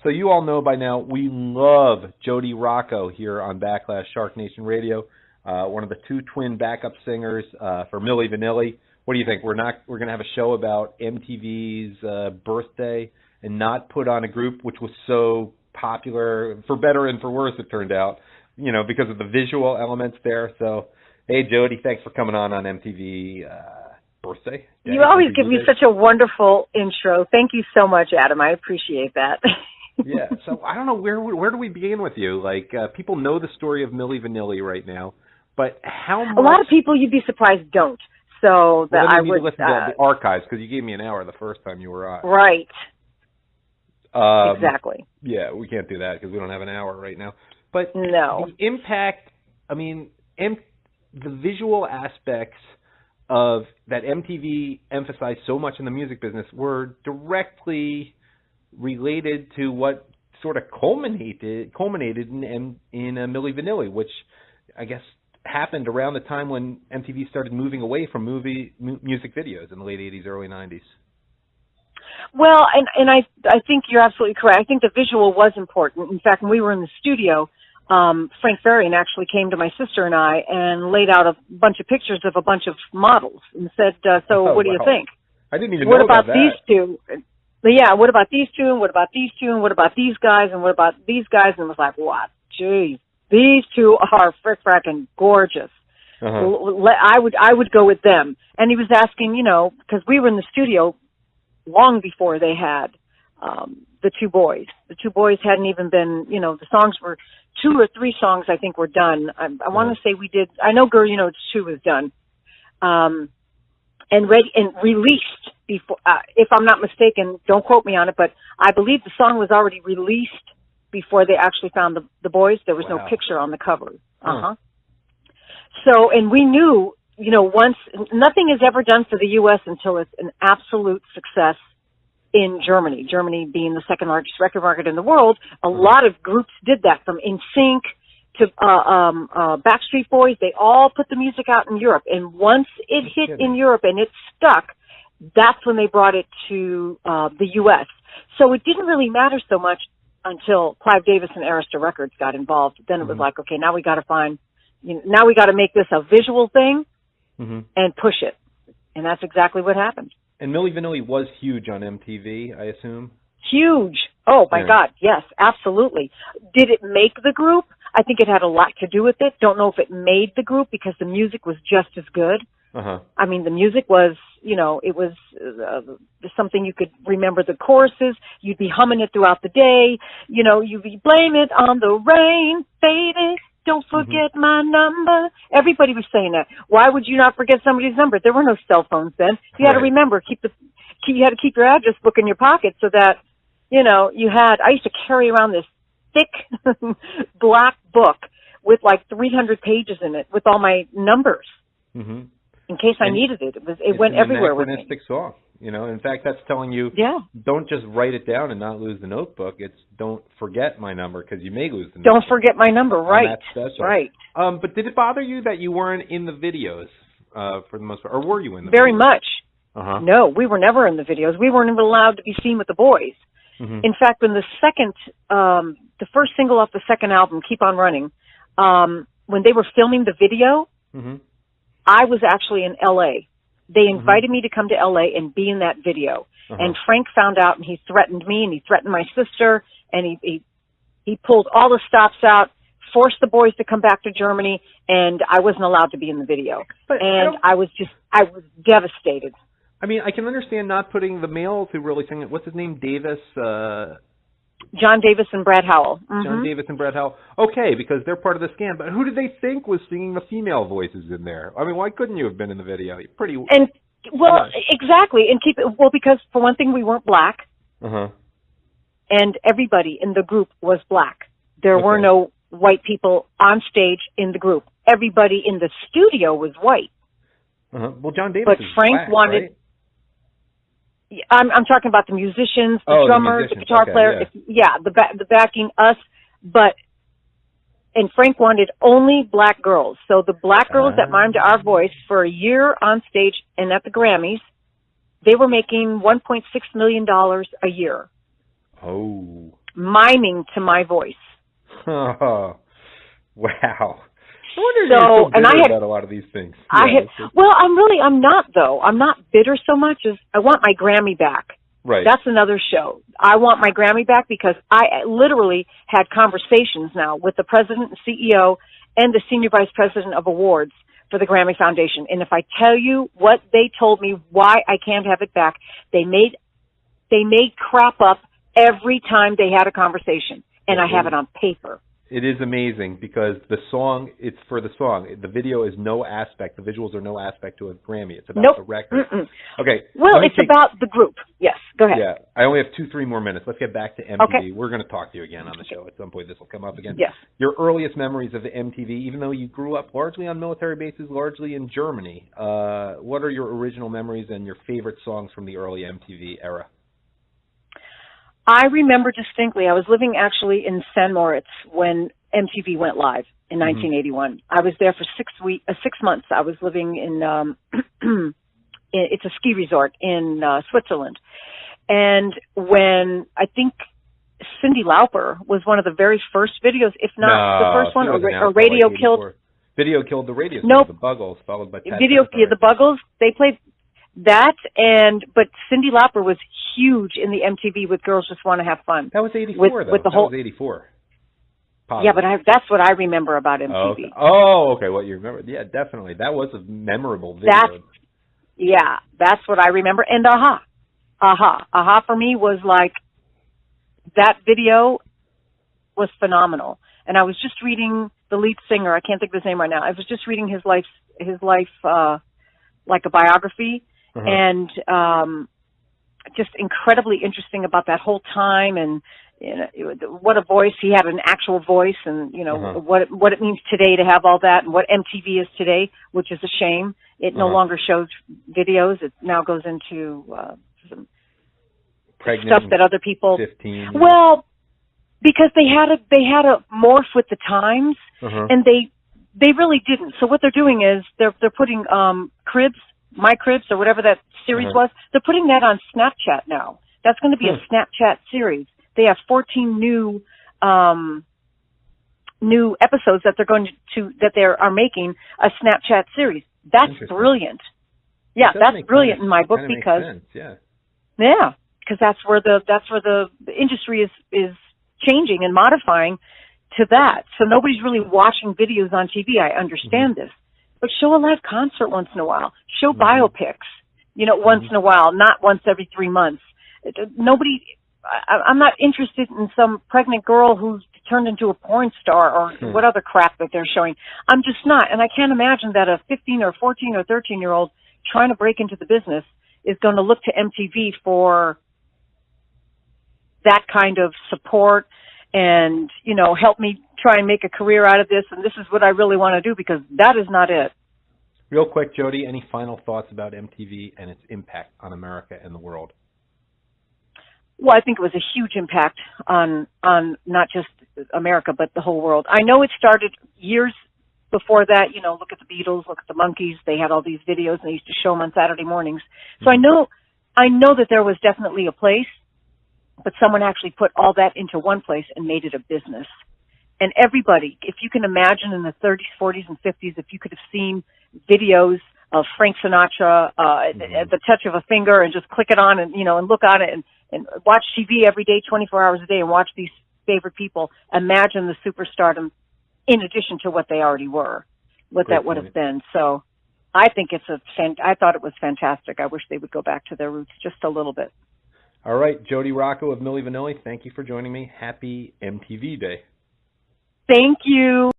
So you all know by now we love Jodie Rocco here on Backlash Shark Nation Radio, one of the two twin backup singers for Milli Vanilli. What do you think? We're going to have a show about MTV's birthday and not put on a group which was so popular, for better and for worse, it turned out, because of the visual elements there. So, hey, Jodie, thanks for coming on MTV birthday. You always give me such a wonderful intro. Thank you so much, Adam. I appreciate that. Yeah, so I don't know, where do we begin with you? Like, people know the story of Milli Vanilli right now, but how much... A lot of people, you'd be surprised, don't. So that I would... listen to the archives, because you gave me an hour the first time you were on. Right. Exactly. Yeah, we can't do that because we don't have an hour right now. But no. The impact, the visual aspects of that MTV emphasized so much in the music business were directly related to what sort of culminated in Milli Vanilli, which I guess happened around the time when MTV started moving away from music videos in the late 80s, early 90s. Well, and I think you're absolutely correct. I think the visual was important. In fact, when we were in the studio, Frank Farian actually came to my sister and I and laid out a bunch of pictures of a bunch of models and said, what do you think? I didn't even know about that. What about these two? Yeah, what about these two, and what about these two, and what about these guys, and what about these guys? And it was like, what? Geez, these two are frickin' gorgeous. Uh-huh. I would go with them. And he was asking, because we were in the studio long before they had the two boys. The two boys hadn't even been, the songs were 2 or 3 songs I think were done. I want to say we did, I know Girl, It's 2 was done. And released before, if I'm not mistaken, don't quote me on it, but I believe the song was already released before they actually found the boys. There was no picture on the cover. Uh-huh. So, and we knew, once, nothing is ever done for the U.S. until it's an absolute success in Germany. Germany being the second largest record market in the world, a lot of groups did that, from NSYNC to Backstreet Boys. They all put the music out in Europe. And once it hit in Europe and it stuck, that's when they brought it to the U.S. So it didn't really matter so much until Clive Davis and Arista Records got involved. Then it was like, okay, now we got to make this a visual thing and push it. And that's exactly what happened. And Milli Vanilli was huge on MTV, I assume? Huge. Oh, my God, yes, absolutely. Did it make the group? I think it had a lot to do with it. Don't know if it made the group because the music was just as good. Uh-huh. I mean, the music was, it was something you could remember the choruses. You'd be humming it throughout the day. You'd be blame it on the rain, baby. Don't forget my number. Everybody was saying that. Why would you not forget somebody's number? There were no cell phones then. You had to remember, you had to keep your address book in your pocket so that, I used to carry around this thick black book with like 300 pages in it with all my numbers in case I needed it. It went everywhere with me. It's an anachronistic song. In fact, that's telling you, don't just write it down and not lose the notebook. It's don't forget my number because you may lose the notebook. Don't forget my number, right. That's special. Right. But did it bother you that you weren't in the videos for the most part? Or were you in the Very videos? much. Uh-huh. No, we were never in the videos. We weren't even allowed to be seen with the boys. In fact, when the first single off the second album, Keep On Running, when they were filming the video, I was actually in L.A. They invited me to come to L.A. and be in that video. And Frank found out, and he threatened me, and he threatened my sister, and he pulled all the stops out, forced the boys to come back to Germany, and I wasn't allowed to be in the video. And I was devastated. I mean, I can understand not putting the males who really sing it. What's his name? Davis? John Davis and Brad Howell. John Davis and Brad Howell. Okay, because they're part of the scam. But who did they think was singing the female voices in there? I mean, why couldn't you have been in the video? Exactly. And because for one thing, we weren't black. And everybody in the group was black. There were no white people on stage in the group. Everybody in the studio was white. Well, John Davis is Frank black, wanted. Right? I'm talking about the musicians, the drummer, the guitar player. The backing, us. And Frank wanted only black girls. So the black girls that mimed our voice for a year on stage and at the Grammys, they were making $1.6 million a year. Oh. miming to my voice. Oh, wow. I wonder if you're so bitter about a lot of these things. I'm not, though. I'm not bitter so much as I want my Grammy back. Right. That's another show. I want my Grammy back because I literally had conversations now with the president and CEO and the senior vice president of awards for the Grammy Foundation. And if I tell you what they told me, why I can't have it back, they made crap up every time they had a conversation. And I have it on paper. It is amazing because the song, it's for the song. The video is no aspect. The visuals are no aspect to a Grammy. It's about the record. Mm-mm. Okay. Well, it's about the group. Yes, go ahead. Yeah, I only have 2-3 more minutes. Let's get back to MTV. Okay. We're going to talk to you again on the show. At some point this will come up again. Yes. Your earliest memories of the MTV, even though you grew up largely on military bases, largely in Germany, what are your original memories and your favorite songs from the early MTV era? I remember distinctly, I was living actually in St. Moritz when MTV went live in 1981. I was there for 6 months. I was living in, it's a ski resort in Switzerland. And when I think Cyndi Lauper was one of the very first videos, if not the first one, or Radio Killed. Video Killed the Radio. Nope. The Buggles, followed by the Buggles, they played that, but Cyndi Lauper was huge in the MTV with Girls Just Want to Have Fun. That was 84, though. That was 84. Positive. Yeah, but that's what I remember about MTV. Oh, okay. What you remember? Yeah, definitely. That was a memorable video. That's what I remember. And Aha for me was like, that video was phenomenal. And I was just reading the lead singer. I can't think of his name right now. I was just reading his life, like a biography. And just incredibly interesting about that whole time, and what a voice. He had, an actual voice, and what it means today to have all that, and what MTV is today, which is a shame. It no longer shows videos. It now goes into some stuff that other people 15. Well, because they had to morph with the times, and they really didn't. So what they're doing is they're putting Cribs, My Cribs, or whatever that series was, they're putting that on Snapchat now. That's going to be a Snapchat series. They have 14 new episodes that they are making a Snapchat series. That's brilliant. Yeah, that's brilliant in my book because because that's where the industry is changing and modifying to that. So nobody's really watching videos on TV. I understand this. But show a live concert once in a while. Show biopics, once in a while, not once every 3 months. I'm not interested in some pregnant girl who's turned into a porn star or what other crap that they're showing. I'm just not. And I can't imagine that a 15 or 14 or 13-year-old trying to break into the business is going to look to MTV for that kind of support and, help me try and make a career out of this, and this is what I really want to do, because that is not it. Real quick, Jodie, any final thoughts about MTV and its impact on America and the world? Well, I think it was a huge impact on not just America, but the whole world. I know it started years before that. Look at the Beatles, look at the Monkees. They had all these videos, and they used to show them on Saturday mornings. So I know that there was definitely a place, but someone actually put all that into one place and made it a business. And everybody, if you can imagine in the 30s, 40s, and 50s, if you could have seen videos of Frank Sinatra at the touch of a finger and just click it on and, and look on it and watch TV every day, 24 hours a day, and watch these favorite people, imagine the superstardom in addition to what they already were, what that would have been. So I think I thought it was fantastic. I wish they would go back to their roots just a little bit. All right, Jodie Rocco of Milli Vanilli, thank you for joining me. Happy MTV Day. Thank you.